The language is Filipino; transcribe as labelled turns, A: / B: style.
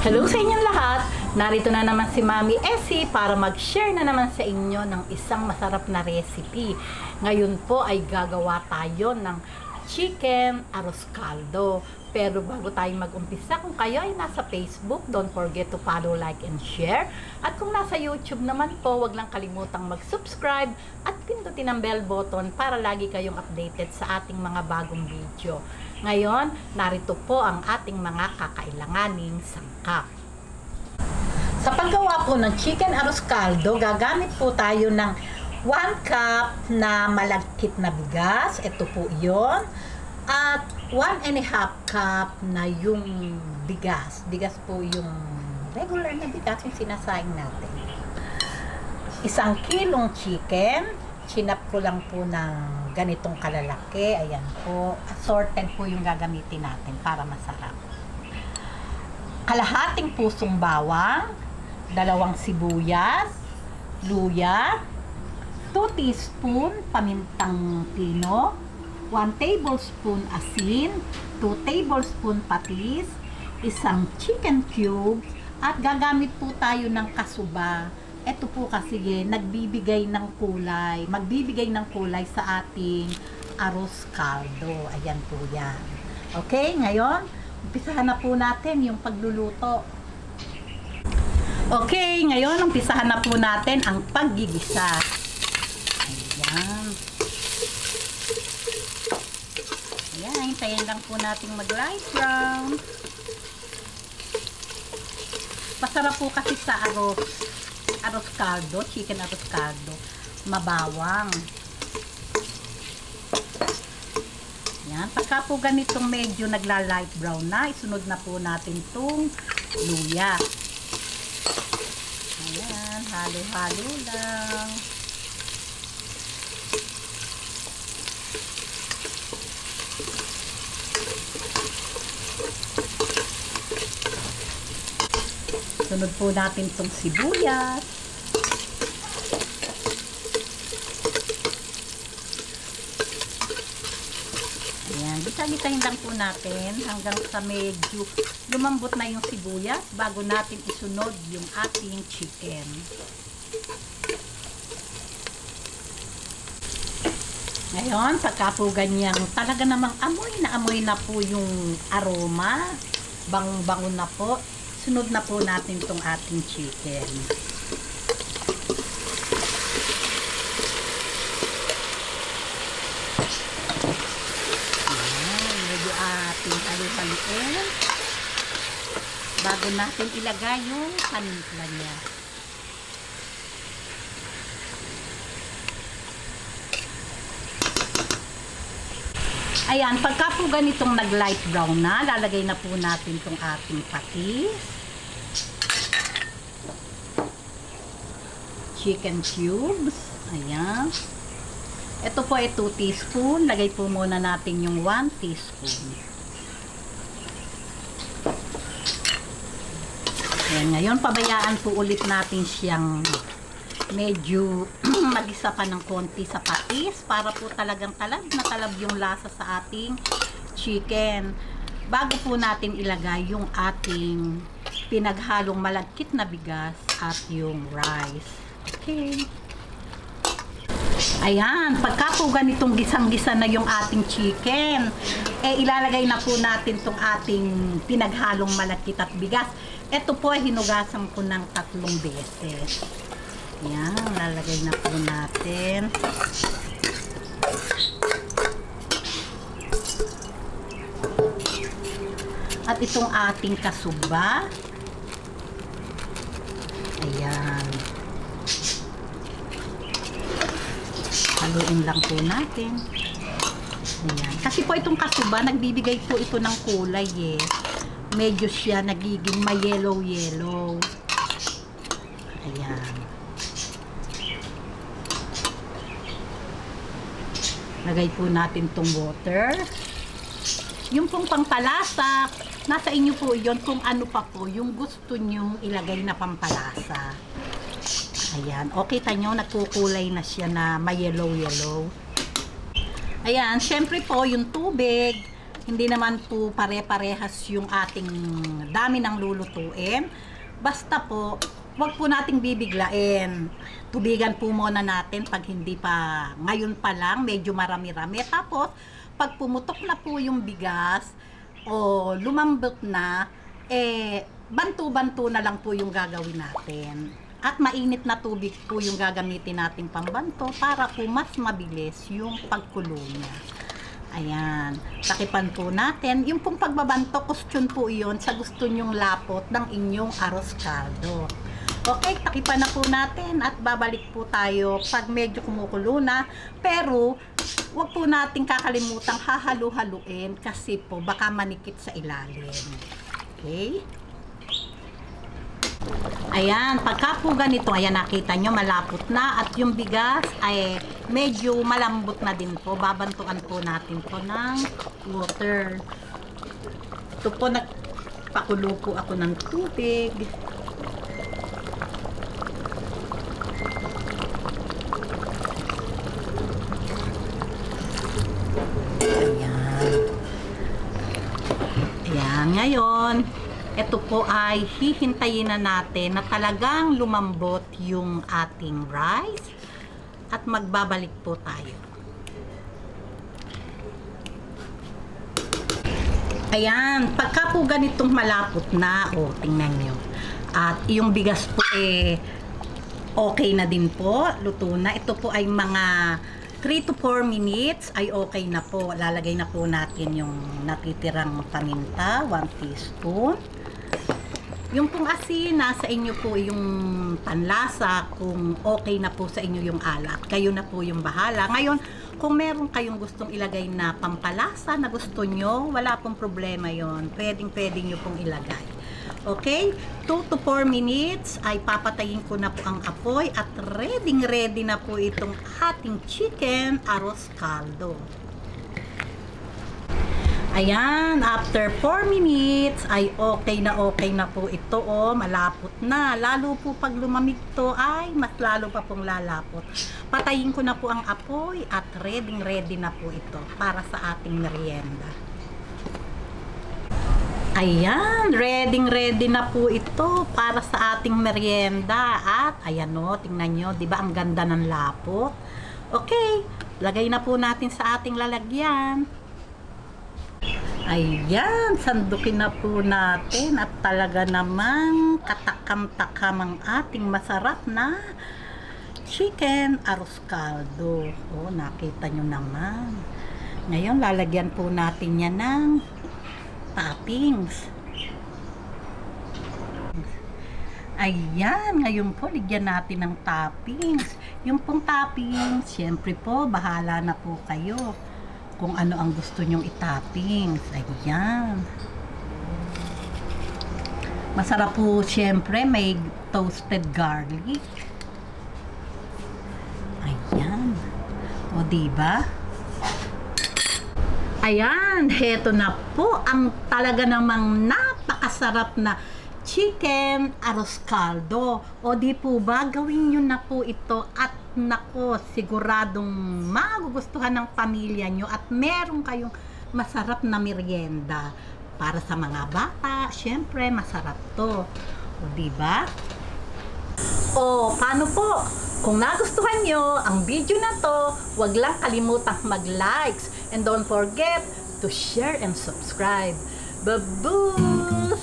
A: Hello sa inyong lahat! Narito na naman si Mami Essie para mag-share na naman sa inyo ng isang masarap na recipe. Ngayon po ay gagawa tayo ng chicken arroz caldo. Pero bago tayo mag-umpisa, kung kayo ay nasa Facebook, don't forget to follow, like, and share. At kung nasa YouTube naman po, wag lang kalimutang mag-subscribe at pindutin ang bell button para lagi kayong updated sa ating mga bagong video. Ngayon, narito po ang ating mga kakailanganing sangkap. Sa paggawa po ng chicken arroz caldo, gagamit po tayo ng 1 cup na malagkit na bigas. Ito po yon. At 1.5 cup na yung bigas. Bigas po yung regular na bigas yung sinasaing natin. 1 kilong chicken. Chinap ko lang po ng ganitong kalalaki. Ayan po. Assorted po yung gagamitin natin para masarap. Kalahating pusong bawang, 2 sibuyas, luya, 2 teaspoon pamintang pino, 1 tablespoon asin, 2 tablespoon patis, 1 chicken cube, at gagamit po tayo ng kasuba. Ito po kasi nagbibigay ng kulay, magbibigay ng kulay sa ating arroz caldo. Ayan po yan. Okay, ngayon, umpisahan na po natin yung pagluluto. Okay, ngayon, umpisahan na po natin ang paggigisa. Ayan. Ayan, hintayin lang po natin mag-light brown. Masarap po kasi sa arroz caldo, chicken arroz caldo, mabawang. Yan, pagka po ganitong medyo nagla-light brown na, isunod na po natin itong luya. Ayan, halo-halo lang. Sunod po natin itong sibuyas. Ayan, gisa-gisahin lang po natin hanggang sa medyo lumambot na yung sibuyas bago natin isunod yung ating chicken. Ngayon, pagka po ganyang talaga namang amoy na po yung aroma, bang-bango na po, sunod na po natin itong ating chicken. Ayan, medyo ating halo-haloin bago natin ilagay yung panimpla niya. Ayan, pagka po ganitong nag-light brown na, lalagay na po natin itong ating patis, chicken cubes. Ayan. Ito po ay 2 teaspoon. Lagay po muna natin yung 1 teaspoon. Ayan, ngayon pabayaan po ulit natin siyang medyo mag-isa pa ng konti sa patis para po talagang talab na talab yung lasa sa ating chicken. Bago po natin ilagay yung ating pinaghalong malagkit na bigas at yung rice. Okay. Ayan, pagka po ganitong gisang-gisa na yung ating chicken, ilalagay na po natin tong ating pinaghalong malagkit at bigas. Ito po ay hinugasan ko ng 3 beses. Ayan, lalagay na po natin. At itong ating kasuba. Ayan. Haluin lang po natin. Ayan. Kasi po itong kasuba, nagbibigay po ito ng kulay eh. Medyo siya nagiging may yellow-yellow. Ayan. Lagay po natin tong water. Yung pong pampalasa, nasa inyo po yon kung ano pa po yung gusto nyong ilagay na pampalasa. Ayan. Okay, tanyo, nagkukulay na siya na may yellow-yellow. Ayan, syempre po yung tubig. Hindi naman po pare-parehas yung ating dami ng lulutuin. Basta po, wag po nating bibiglain. Tubigan po muna natin pag hindi pa, ngayon pa lang, medyo marami-rami. Tapos, pag pumutok na po yung bigas, o lumambot na, bantu-bantu na lang po yung gagawin natin. At mainit na tubig po yung gagamitin nating pambanto para po mas mabilis yung pagkulo niya. Ayan, takipan po natin. Yung pong pagbabanto, question po iyon sa gusto nyong lapot ng inyong arroz caldo. Okay, takipan na po natin at babalik po tayo pag medyo kumukulo na. Pero, wag po nating kakalimutang hahalu-haluin kasi po baka manikit sa ilalim. Okay? Ayan, pagka po ganito, ayan nakita nyo, malapot na at yung bigas ay medyo malambot na din po. Babantuan po natin po ng water. Ito po, nagpakulo po ako ng tubig. Ayan. Ayan, ngayon, ito po ay hihintayin na natin na talagang lumambot yung ating rice at magbabalik po tayo. Ayan, pagka po ganitong malapot na, tingnan nyo. At yung bigas po okay na din po, luto na. Ito po ay mga 3 to 4 minutes ay okay na po. Lalagay na po natin yung natitirang paminta, 1 teaspoon. Yung pong asin, nasa inyo po yung panlasa, kung okay na po sa inyo yung alat. Kayo na po yung bahala. Ngayon, kung meron kayong gustong ilagay na pampalasa na gusto nyo, wala pong problema yon. Pwedeng nyo pong ilagay. Okay? 2 to 4 minutes ay papatayin ko na po ang apoy at ready na po itong ating chicken arroz caldo. Ayan, after 4 minutes ay okay na po ito, malapot na. Lalo po pag lumamig to ay mas lalo pa pong lalapot. Patayin ko na po ang apoy at ready na po ito para sa ating merienda. Ayan, ready na po ito para sa ating merienda. At ayan o, tingnan nyo, di ba ang ganda ng lapot? Okay, lagay na po natin sa ating lalagyan. Ayan, sandukin na po natin at talaga namang katakam-takam ang ating masarap na chicken arroz caldo. Nakita nyo naman. Ngayon, lalagyan po natin yan ng toppings. Ayan, ngayon po, ligyan natin ng toppings. Yung pong toppings, syempre po, bahala na po kayo kung ano ang gusto nyong itoppings. Ayan. Masarap po, syempre, may toasted garlic. Ayan. O, diba? Ayan, heto na po ang talaga namang napakasarap na chicken arroz caldo. O di po ba, gawin nyo na po ito at nako, siguradong magugustuhan ng pamilya nyo at meron kayong masarap na merienda para sa mga bata. Syempre, masarap to. O di ba? O, paano po? Kung nagustuhan nyo ang video na to, wag lang kalimutang mag-likes and don't forget to share and subscribe. Babuus!